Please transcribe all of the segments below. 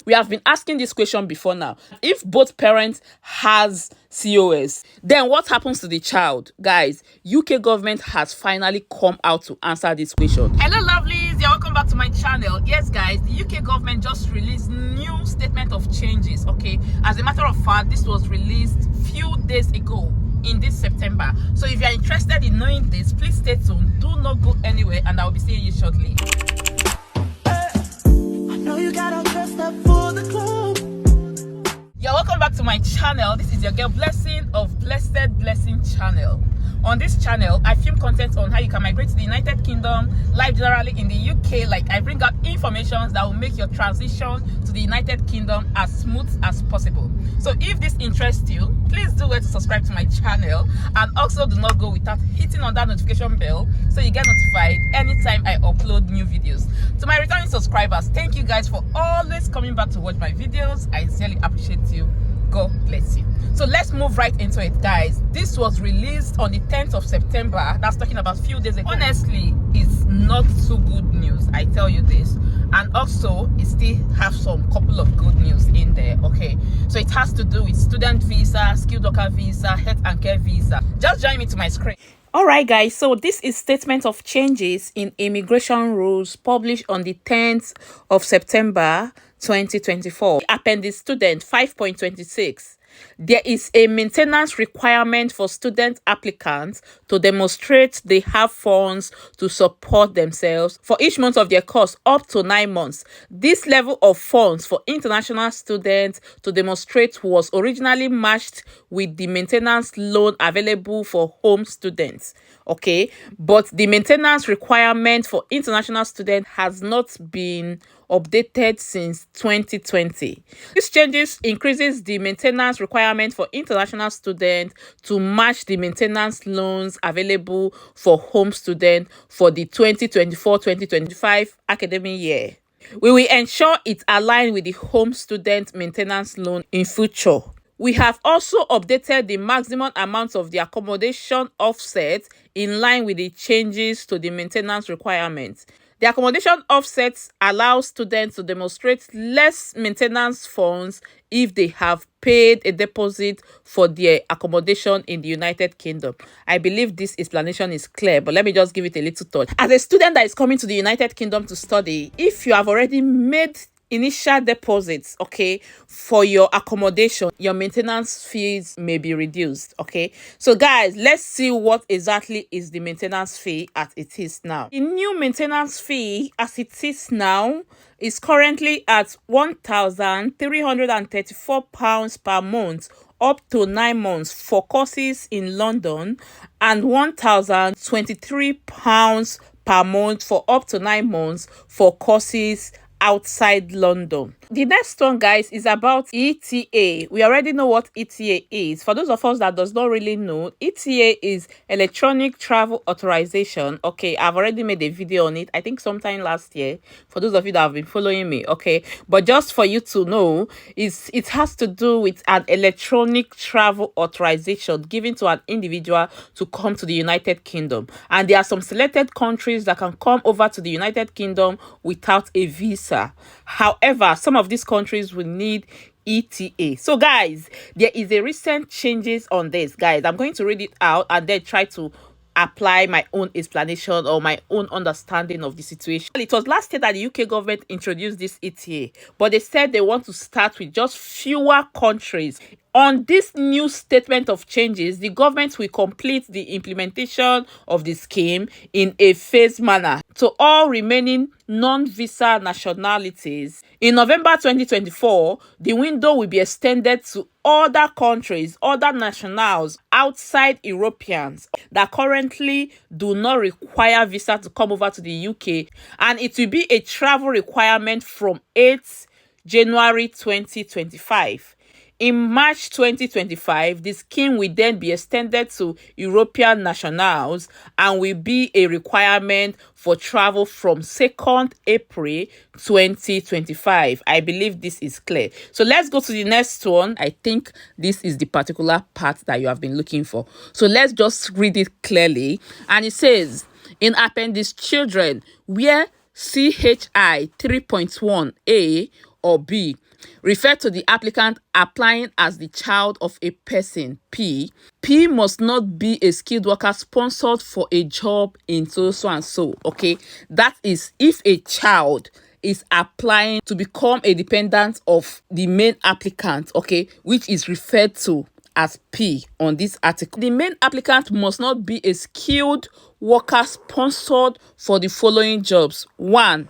We have been asking this question before now. If both parents has COS, then what happens to the child? Guys, UK government has finally come out to answer this question. Hello lovelies, you're welcome back to my channel. Yes guys, the UK government just released new statement of changes, okay? As a matter of fact, this was released few days ago in this September. So if you're interested in knowing this, please stay tuned. Do not go anywhere and I'll be seeing you shortly. You got all dressed up for the club. Yeah, welcome back to my channel. This is your girl Blessing of Blessed Blessing channel. On this channel, I film content on how you can migrate to the United Kingdom, live generally in the UK. Like, I bring out information that will make your transition to the United Kingdom as smooth as possible. So if this interests you, please do well to subscribe to my channel, and also do not go without hitting on that notification bell so you get notified anytime I upload new videos. To my returning subscribers, thank you guys for always coming back to watch my videos. I sincerely appreciate you. God bless you. So let's move right into it, guys. This was released on the 10th of September. That's talking about a few days ago. Honestly, it's not so good news, I tell you this. And also, it still has some couple of good news in there, okay? So it has to do with student visa, skilled worker visa, health and care visa. Just join me to my screen. All right, guys, so this is statement of changes in immigration rules published on the 10th of September 2024. Appendix student 5.26. There is a maintenance requirement for student applicants to demonstrate they have funds to support themselves for each month of their course up to 9 months. This level of funds for international students to demonstrate was originally matched with the maintenance loan available for home students. Okay, but the maintenance requirement for international students has not been updated since 2020. This changes increases the maintenance requirement for international students to match the maintenance loans available for home students for the 2024-2025 academic year. We will ensure it aligns with the home student maintenance loan in future. We have also updated the maximum amount of the accommodation offset in line with the changes to the maintenance requirements. The accommodation offsets allows students to demonstrate less maintenance funds if they have paid a deposit for their accommodation in the United Kingdom. I believe this explanation is clear, but let me just give it a little thought. As a student that is coming to the United Kingdom to study, if you have already made initial deposits, okay, for your accommodation, your maintenance fees may be reduced, okay? So guys, let's see what exactly is the maintenance fee as it is now. The new maintenance fee as it is now is currently at £1,334 per month up to 9 months for courses in London, and £1,023 per month for up to 9 months for courses outside London. The next one, guys, is about ETA. We already know what ETA is. For those of us that does not really know, ETA is Electronic Travel Authorization. Okay, I've already made a video on it, I think sometime last year, for those of you that have been following me, okay? But just for you to know, it has to do with an electronic travel authorization given to an individual to come to the United Kingdom. And there are some selected countries that can come over to the United Kingdom without a visa. However, some of these countries will need ETA. So guys, there is a recent changes on this, guys. I'm going to read it out and then try to apply my own explanation or my own understanding of the situation. It was last year that the UK government introduced this ETA, but they said they want to start with just fewer countries. On this new statement of changes, the government will complete the implementation of the scheme in a phased manner to all remaining non-visa nationalities. In November 2024, the window will be extended to other countries, other nationals outside Europeans that currently do not require visa to come over to the UK, and it will be a travel requirement from 8th January 2025. In March 2025, the scheme will then be extended to European nationals and will be a requirement for travel from 2nd April 2025. I believe this is clear. So let's go to the next one. I think this is the particular part that you have been looking for. So let's just read it clearly. And it says, in appendix children, where CHI 3.1A or B refer to the applicant applying as the child of a person, P. P must not be a skilled worker sponsored for a job in so and so, okay? That is if a child is applying to become a dependent of the main applicant, okay, which is referred to as P on this article. The main applicant must not be a skilled worker sponsored for the following jobs. 1.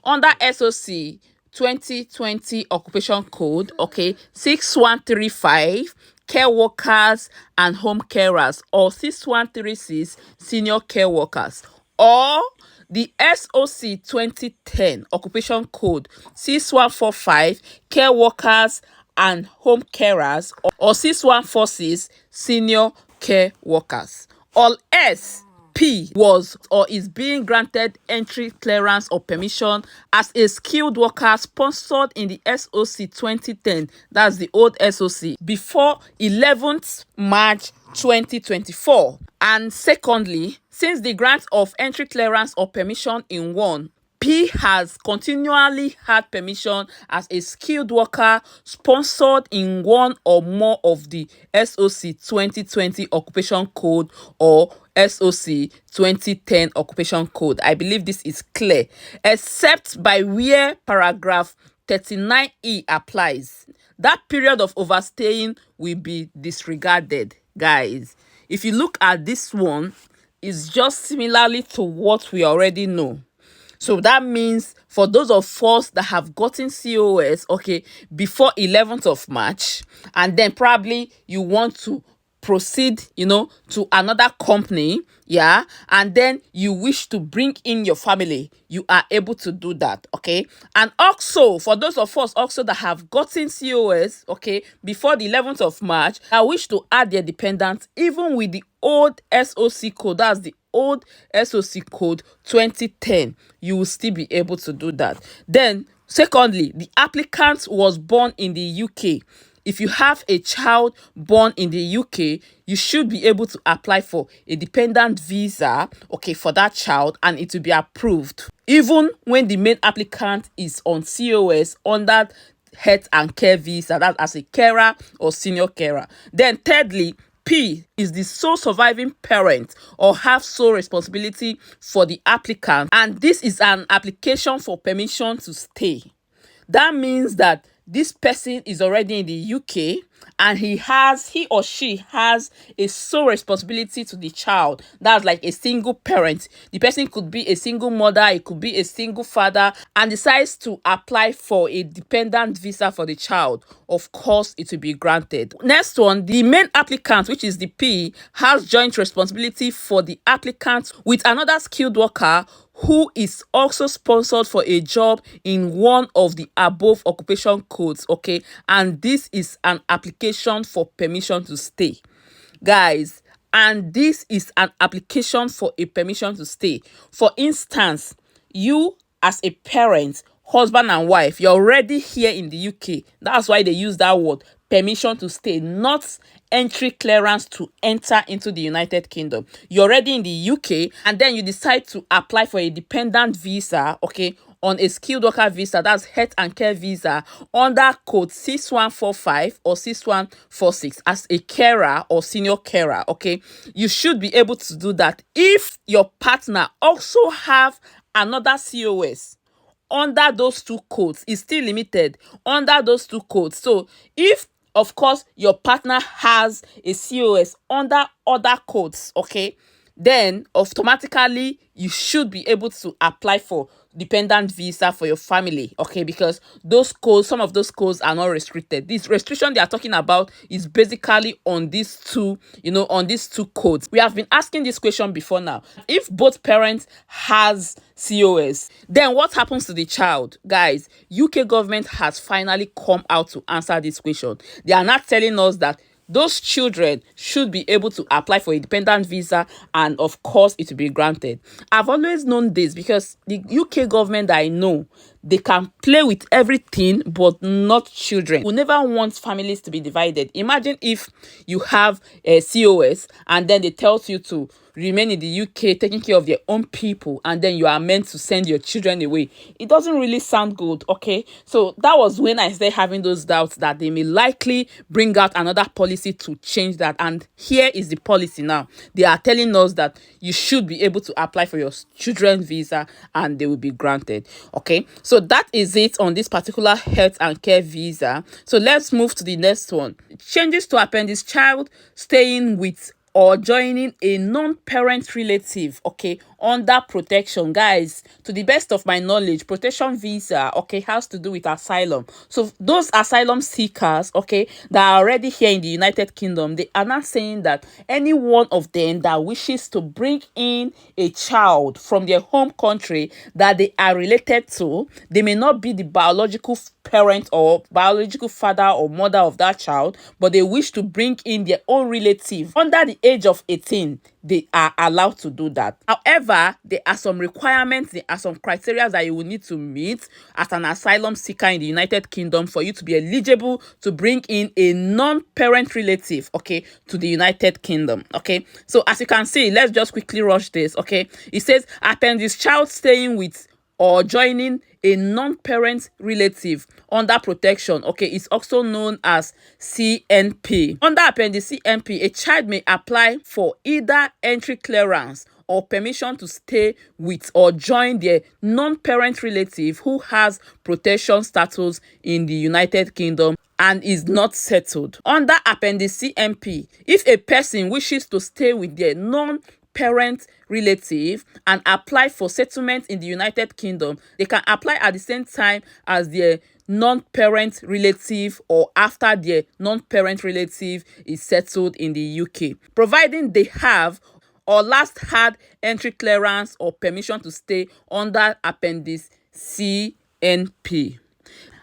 Under SOC 2020 Occupation Code, okay, 6135, care workers and home carers, or 6136, senior care workers, or the SOC 2010 Occupation Code 6145, care workers and home carers, or 6146, senior care workers. All S P was or is being granted entry clearance or permission as a skilled worker sponsored in the SOC 2010, that's the old SOC, before 11th March 2024. And secondly, since the grant of entry clearance or permission in 1, P has continually had permission as a skilled worker sponsored in one or more of the SOC 2020 Occupation Code or SOC 2010 Occupation Code. I believe this is clear, except by where paragraph 39E applies. That period of overstaying will be disregarded, guys. If you look at this one, it's just similarly to what we already know. So that means for those of us that have gotten COS, okay, before 11th of March, and then probably you want to proceed, to another company, yeah, and then you wish to bring in your family, you are able to do that, okay? And also, for those of us also that have gotten COS, okay, before the 11th of March, I wish to add their dependents, even with the old SOC code, that's the old SOC code 2010, you will still be able to do that. Then, secondly, the applicant was born in the UK. If you have a child born in the UK, you should be able to apply for a dependent visa, okay, for that child, and it will be approved, even when the main applicant is on COS under health and care visa, that as a carer or senior carer. Then thirdly, P is the sole surviving parent or have sole responsibility for the applicant, and this is an application for permission to stay. That means that this person is already in the UK and he or she has a sole responsibility to the child. That's like a single parent. The person could be a single mother, it could be a single father, and decides to apply for a dependent visa for the child. Of course, it will be granted. Next one, the main applicant, which is the P, has joint responsibility for the applicant with another skilled worker who is also sponsored for a job in one of the above occupation codes, okay? And this is an application for permission to stay, guys. And this is an application for a permission to stay. For instance, you as a parent, husband and wife, you're already here in the UK. That's why they use that word, permission to stay, not entry clearance to enter into the United Kingdom. You're already in the UK and then you decide to apply for a dependent visa, okay, on a skilled worker visa, that's health and care visa, under code 6145 or 6146 as a carer or senior carer, okay? You should be able to do that if your partner also have another COS under those two codes. Is still limited under those two codes. So if, of course, your partner has a COS under other codes, okay, then automatically you should be able to apply for dependent visa for your family, okay, because those codes, some of those codes are not restricted. This restriction they are talking about is basically on these two, on these two codes. We have been asking this question before now. If both parents has COS, then what happens to the child? Guys, UK government has finally come out to answer this question. They are not telling us that those children should be able to apply for a dependent visa, and of course it will be granted. I've always known this because the UK government that I know, they can play with everything but not children. We never want families to be divided. Imagine if you have a COS and then they tell you to remain in the UK taking care of their own people, and then you are meant to send your children away. It doesn't really sound good, okay? So that was when I started having those doubts that they may likely bring out another policy to change that. And here is the policy now. They are telling us that you should be able to apply for your children's visa and they will be granted, okay? So that is it on this particular health and care visa. So let's move to the next one. Changes to appendix: child staying with or joining a non-parent relative, okay, under protection. Guys, to the best of my knowledge, protection visa, okay, has to do with asylum. So those asylum seekers, okay, that are already here in the United Kingdom, they are not saying that any one of them that wishes to bring in a child from their home country that they are related to, they may not be the biological parent or biological father or mother of that child, but they wish to bring in their own relative under the age of 18, they are allowed to do that. However, there are some requirements, there are some criteria that you will need to meet as an asylum seeker in the United Kingdom for you to be eligible to bring in a non-parent relative, okay, to the United Kingdom, okay? So as you can see, let's just quickly rush this, okay? It says appendix: child staying with or joining a non-parent relative under protection, okay, is also known as CNP. Under appendix CNP, a child may apply for either entry clearance or permission to stay with or join their non-parent relative who has protection status in the United Kingdom and is not settled. Under appendix CNP, if a person wishes to stay with their non-parent relative and apply for settlement in the United Kingdom, they can apply at the same time as their non-parent relative or after their non-parent relative is settled in the UK, providing they have or last had entry clearance or permission to stay under appendix CNP.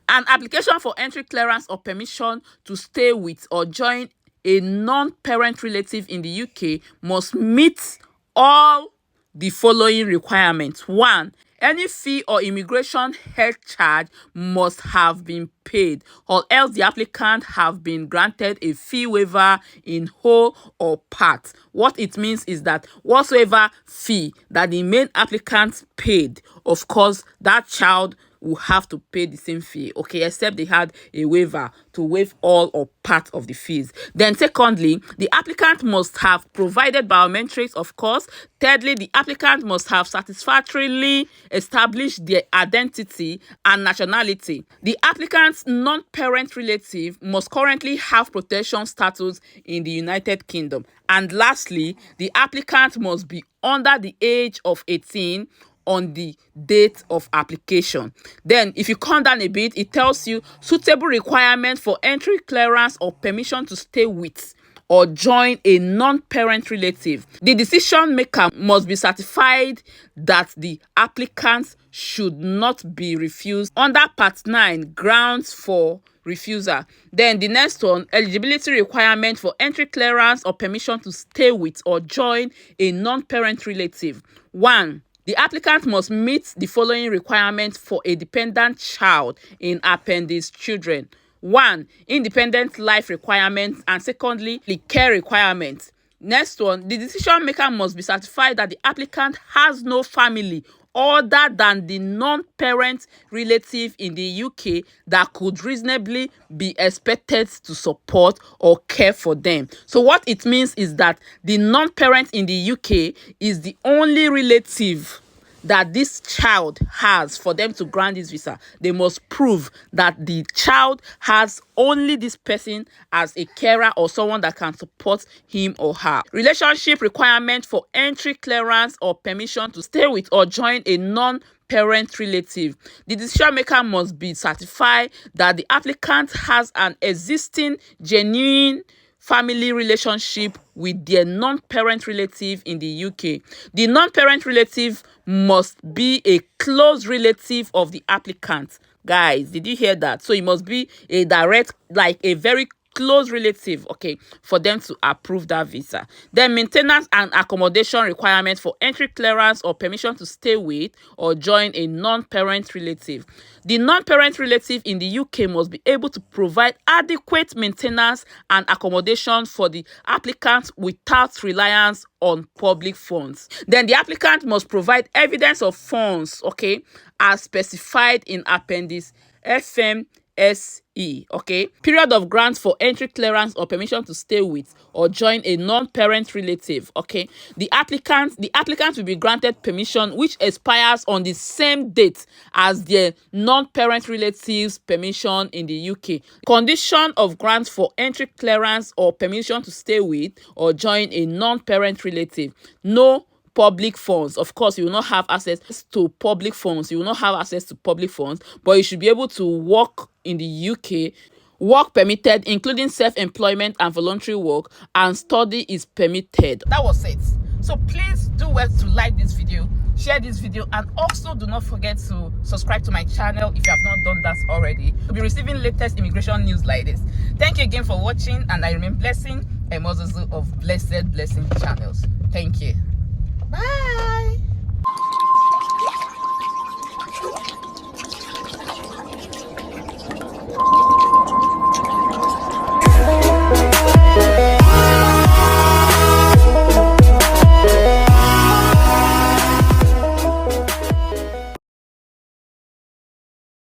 An application for entry clearance or permission to stay with or join a non-parent relative in the UK must meet all the following requirements. 1. Any fee or immigration health charge must have been paid, or else the applicant have been granted a fee waiver in whole or part. What it means is that whatsoever fee that the main applicant paid, of course, that child will have to pay the same fee, okay, except they had a waiver to waive all or part of the fees. Then secondly, the applicant must have provided biometrics, of course. Thirdly, the applicant must have satisfactorily established their identity and nationality. The applicant's non-parent relative must currently have protection status in the United Kingdom. And lastly, the applicant must be under the age of 18 on the date of application. Then if you come down a bit, it tells you suitable requirements for entry clearance or permission to stay with or join a non-parent relative. The decision maker must be certified that the applicant should not be refused under Part 9 grounds for refusal. Then the next one, eligibility requirement for entry clearance or permission to stay with or join a non-parent relative. 1. The applicant must meet the following requirements for a dependent child in appendix children. 1. Independent life requirements, and secondly, the care requirements. Next one, the decision maker must be certified that the applicant has no family other than the non-parent relative in the UK that could reasonably be expected to support or care for them. So what it means is that the non-parent in the UK is the only relative that this child has for them to grant this visa. They must prove that the child has only this person as a carer or someone that can support him or her. Relationship requirement for entry clearance or permission to stay with or join a non-parent relative. The decision maker must be certified that the applicant has an existing genuine family relationship with their non-parent relative in the UK. The non-parent relative must be a close relative of the applicant. Guys, did you hear that? So it must be a direct, like a very close relative, okay, for them to approve that visa. Then maintenance and accommodation requirement for entry clearance or permission to stay with or join a non-parent relative. The non-parent relative in the UK must be able to provide adequate maintenance and accommodation for the applicant without reliance on public funds. Then the applicant must provide evidence of funds, okay, as specified in Appendix FMSE, okay. Period of grant for entry clearance or permission to stay with or join a non-parent relative, okay. The applicant will be granted permission which expires on the same date as their non-parent relative's permission in the UK. Condition of grant for entry clearance or permission to stay with or join a non-parent relative: no public funds. Of course, you will not have access to public funds. You will not have access to public funds, but you should be able to work in the UK. Work permitted, including self-employment and voluntary work, and study is permitted. That was it. So please do well to like this video, share this video, and also do not forget to subscribe to my channel if you have not done that already. You'll be receiving latest immigration news like this. Thank you again for watching, and I remain Blessing Emozozo of Blessed Blessing Channels. Thank you. Bye.